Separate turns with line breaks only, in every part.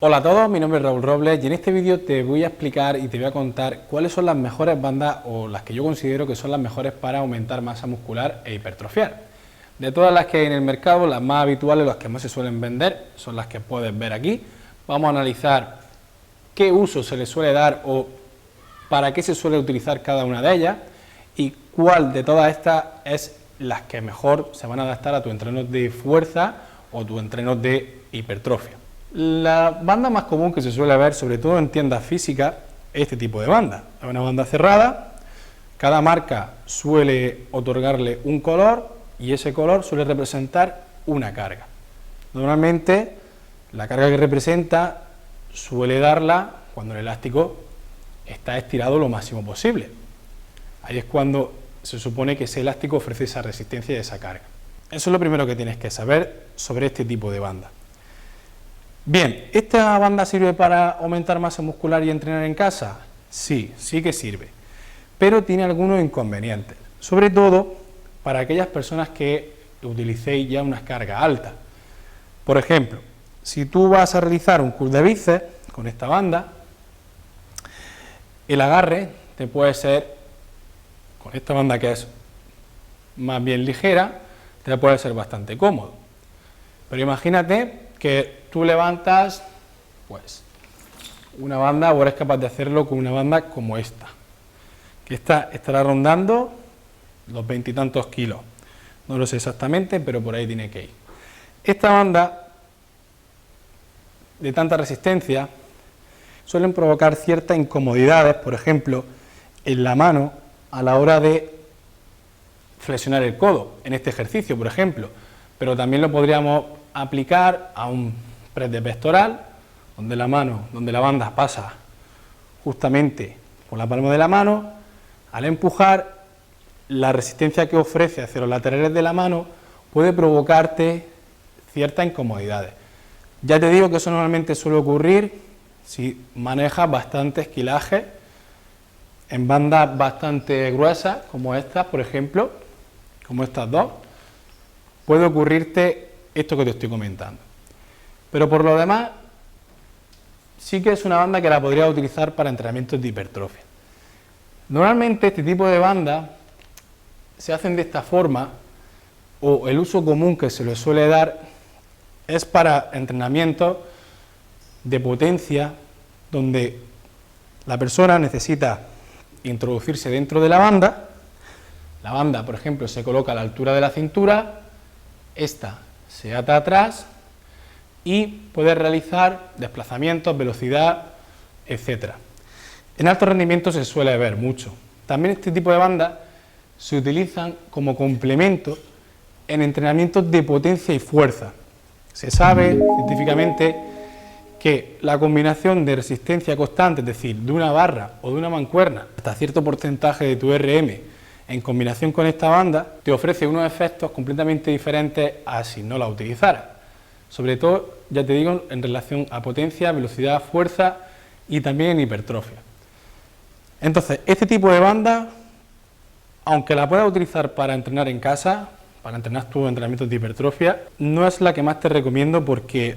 Hola a todos, mi nombre es Raúl Robles y en este vídeo te voy a explicar y te voy a contar cuáles son las mejores bandas o las que yo considero que son las mejores para aumentar masa muscular e hipertrofiar. De todas las que hay en el mercado, las más habituales, las que más se suelen vender, son las que puedes ver aquí. Vamos a analizar qué uso se le suele dar o para qué se suele utilizar cada una de ellas y cuál de todas estas es las que mejor se van a adaptar a tu entreno de fuerza o tu entreno de hipertrofia. La banda más común que se suele ver, sobre todo en tiendas físicas, es este tipo de banda. Es una banda cerrada, cada marca suele otorgarle un color y ese color suele representar una carga. Normalmente la carga que representa suele darla cuando el elástico está estirado lo máximo posible. Ahí es cuando se supone que ese elástico ofrece esa resistencia y esa carga. Eso es lo primero que tienes que saber sobre este tipo de banda. Bien, ¿esta banda sirve para aumentar masa muscular y entrenar en casa? Sí, sí que sirve, pero tiene algunos inconvenientes, sobre todo para aquellas personas que utilicéis ya unas cargas altas. Por ejemplo, si tú vas a realizar un curl de bíceps con esta banda, el agarre te puede ser, con esta banda que es más bien ligera, te puede ser bastante cómodo. Pero imagínate que tú levantas pues una banda o eres capaz de hacerlo con una banda como esta, que esta estará rondando los 20 y tantos kilos, no lo sé exactamente, pero por ahí tiene que ir. Esta banda de tanta resistencia suelen provocar ciertas incomodidades, por ejemplo, en la mano a la hora de flexionar el codo, en este ejercicio, por ejemplo, pero también lo podríamos aplicar a un press de pectoral, donde la banda pasa justamente por la palma de la mano. Al empujar, la resistencia que ofrece hacia los laterales de la mano puede provocarte ciertas incomodidades. Ya te digo que eso normalmente suele ocurrir si manejas bastante esquilaje en bandas bastante gruesas, como estas, por ejemplo, como estas dos, puede ocurrirte esto que te estoy comentando. Pero por lo demás, sí que es una banda que la podrías utilizar para entrenamientos de hipertrofia. Normalmente este tipo de bandas se hacen de esta forma, o el uso común que se les suele dar es para entrenamientos de potencia, donde la persona necesita introducirse dentro de la banda, por ejemplo, se coloca a la altura de la cintura, esta se ata atrás y puede realizar desplazamientos, velocidad, etc. En alto rendimiento se suele ver mucho. También este tipo de bandas se utilizan como complemento en entrenamientos de potencia y fuerza. Se sabe científicamente que la combinación de resistencia constante, es decir, de una barra o de una mancuerna, hasta cierto porcentaje de tu RM, en combinación con esta banda, te ofrece unos efectos completamente diferentes a si no la utilizaras. Sobre todo, ya te digo, en relación a potencia, velocidad, fuerza y también en hipertrofia. Entonces, este tipo de banda, aunque la puedas utilizar para entrenar en casa, para entrenar tus entrenamientos de hipertrofia, no es la que más te recomiendo porque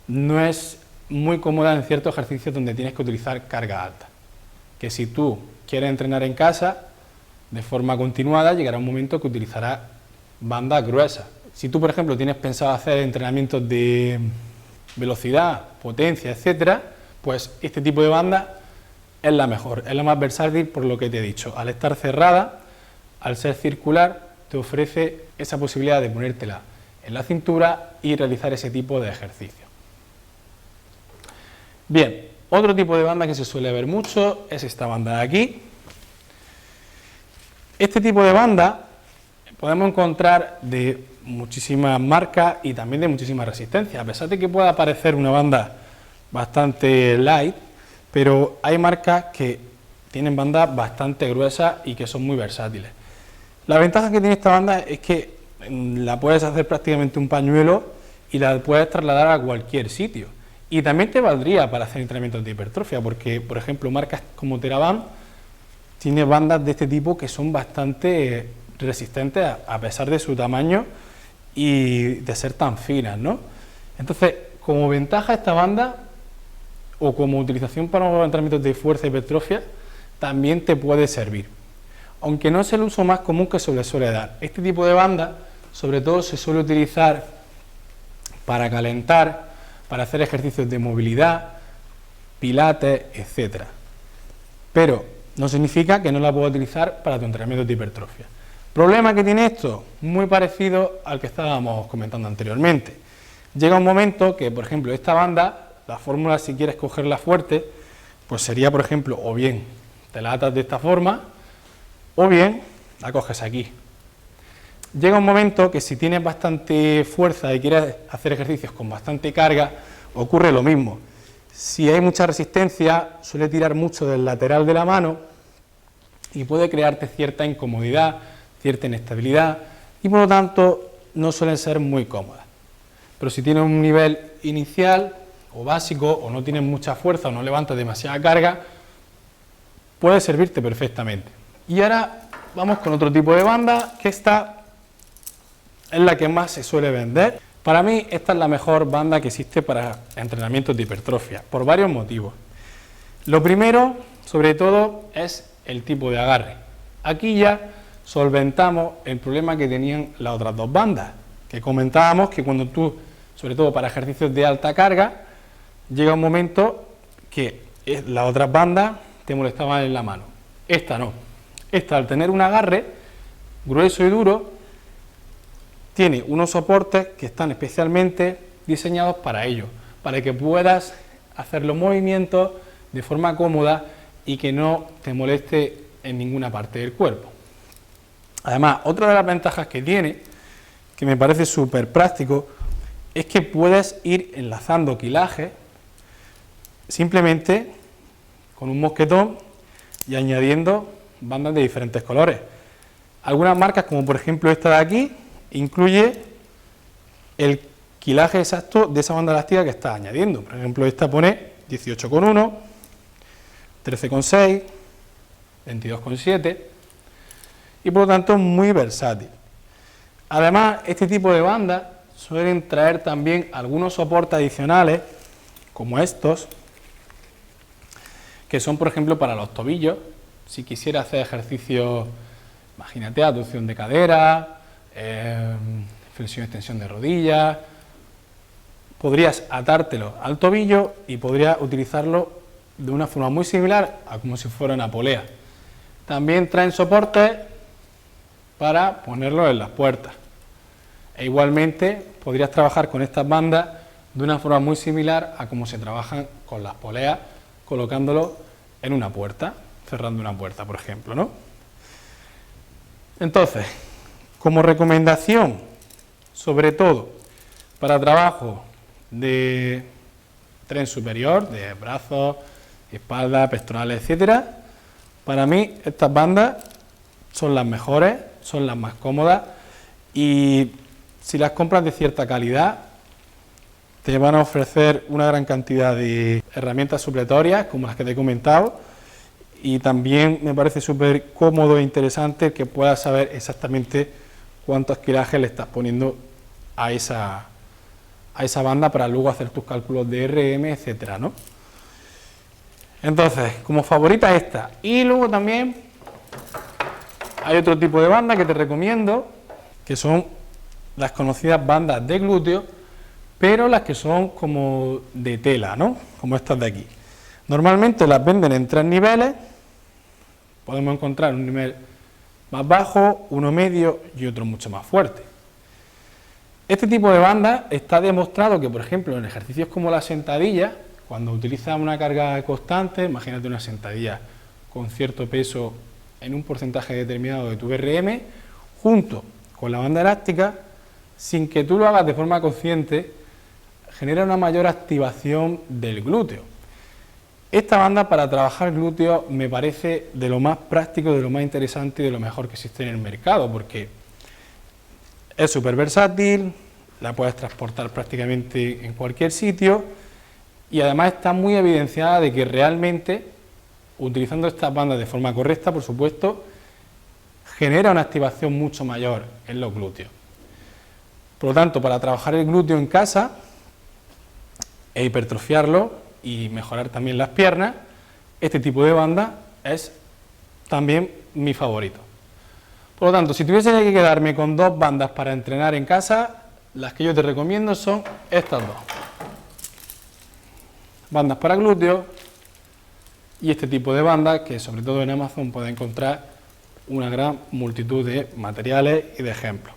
no es muy cómoda en ciertos ejercicios donde tienes que utilizar carga alta. Que si tú quieres entrenar en casa de forma continuada, llegará un momento que utilizarás bandas gruesas. Si tú, por ejemplo, tienes pensado hacer entrenamientos de velocidad, potencia, etcétera, pues este tipo de banda es la mejor, es la más versátil por lo que te he dicho. Al estar cerrada, al ser circular, te ofrece esa posibilidad de ponértela en la cintura y realizar ese tipo de ejercicio. Bien, otro tipo de banda que se suele ver mucho es esta banda de aquí. Este tipo de banda podemos encontrar de muchísimas marcas y también de muchísima resistencia, a pesar de que pueda parecer una banda bastante light, pero hay marcas que tienen bandas bastante gruesas y que son muy versátiles. La ventaja que tiene esta banda es que la puedes hacer prácticamente un pañuelo y la puedes trasladar a cualquier sitio. Y también te valdría para hacer entrenamientos de hipertrofia, porque, por ejemplo, marcas como TheraBand tiene bandas de este tipo que son bastante resistentes a pesar de su tamaño y de ser tan finas, ¿no? Entonces, como ventaja, esta banda o como utilización para los entrenamientos de fuerza y hipertrofia, también te puede servir. Aunque no es el uso más común que se le suele dar. Este tipo de banda, sobre todo, se suele utilizar para calentar, para hacer ejercicios de movilidad, pilates, etc. Pero no significa que no la puedas utilizar para tu entrenamiento de hipertrofia. ¿Problema que tiene esto? Muy parecido al que estábamos comentando anteriormente. Llega un momento que, por ejemplo, esta banda, la fórmula, si quieres cogerla fuerte, pues sería, por ejemplo, o bien te la atas de esta forma, o bien la coges aquí. Llega un momento que si tienes bastante fuerza y quieres hacer ejercicios con bastante carga, ocurre lo mismo. Si hay mucha resistencia, suele tirar mucho del lateral de la mano y puede crearte cierta incomodidad, cierta inestabilidad y por lo tanto no suelen ser muy cómodas. Pero si tienes un nivel inicial o básico o no tienes mucha fuerza o no levantas demasiada carga, puede servirte perfectamente. Y ahora vamos con otro tipo de banda, que esta es la que más se suele vender. Para mí esta es la mejor banda que existe para entrenamientos de hipertrofia, por varios motivos. Lo primero, sobre todo, es el tipo de agarre. Aquí ya solventamos el problema que tenían las otras dos bandas, que comentábamos que cuando tú, sobre todo para ejercicios de alta carga, llega un momento que las otras bandas te molestaban en la mano. Esta no. Esta, al tener un agarre grueso y duro, tiene unos soportes que están especialmente diseñados para ello, para que puedas hacer los movimientos de forma cómoda y que no te moleste en ninguna parte del cuerpo. Además, otra de las ventajas que tiene, que me parece súper práctico, es que puedes ir enlazando quilajes simplemente con un mosquetón y añadiendo bandas de diferentes colores. Algunas marcas, como por ejemplo esta de aquí, incluye el quilaje exacto de esa banda elástica que estás añadiendo. Por ejemplo, esta pone 18,1, 13,6, 22,7 y por lo tanto es muy versátil. Además, este tipo de bandas suelen traer también algunos soportes adicionales, como estos, que son por ejemplo para los tobillos. Si quisiera hacer ejercicios, imagínate, abducción de cadera, flexión y extensión de rodillas, podrías atártelo al tobillo y podrías utilizarlo de una forma muy similar a como si fuera una polea. También traen soportes para ponerlo en las puertas. E igualmente podrías trabajar con estas bandas de una forma muy similar a como se trabajan con las poleas, colocándolo en una puerta, cerrando una puerta, por ejemplo, ¿no? Entonces, como recomendación, sobre todo para trabajo de tren superior, de brazos, espalda, pectorales, etcétera, para mí estas bandas son las mejores, son las más cómodas y si las compras de cierta calidad te van a ofrecer una gran cantidad de herramientas supletorias como las que te he comentado y también me parece súper cómodo e interesante que puedas saber exactamente cuántos quilajes le estás poniendo a esa banda para luego hacer tus cálculos de RM, etcétera, ¿no? Entonces, como favorita esta. Y luego también hay otro tipo de banda que te recomiendo, que son las conocidas bandas de glúteo, pero las que son como de tela, ¿no? Como estas de aquí. Normalmente las venden en 3 niveles. Podemos encontrar un nivel más bajo, uno medio y otro mucho más fuerte. Este tipo de banda está demostrado que, por ejemplo, en ejercicios como la sentadilla, cuando utilizas una carga constante, imagínate una sentadilla con cierto peso en un porcentaje determinado de tu RM, junto con la banda elástica, sin que tú lo hagas de forma consciente, genera una mayor activación del glúteo. Esta banda para trabajar glúteos me parece de lo más práctico, de lo más interesante y de lo mejor que existe en el mercado, porque es súper versátil, la puedes transportar prácticamente en cualquier sitio y además está muy evidenciada de que realmente, utilizando estas bandas de forma correcta, por supuesto, genera una activación mucho mayor en los glúteos. Por lo tanto, para trabajar el glúteo en casa e hipertrofiarlo, y mejorar también las piernas, este tipo de banda es también mi favorito. Por lo tanto, si tuviese que quedarme con 2 bandas para entrenar en casa, las que yo te recomiendo son estas 2. Bandas para glúteos y este tipo de bandas que sobre todo en Amazon puedes encontrar una gran multitud de materiales y de ejemplos.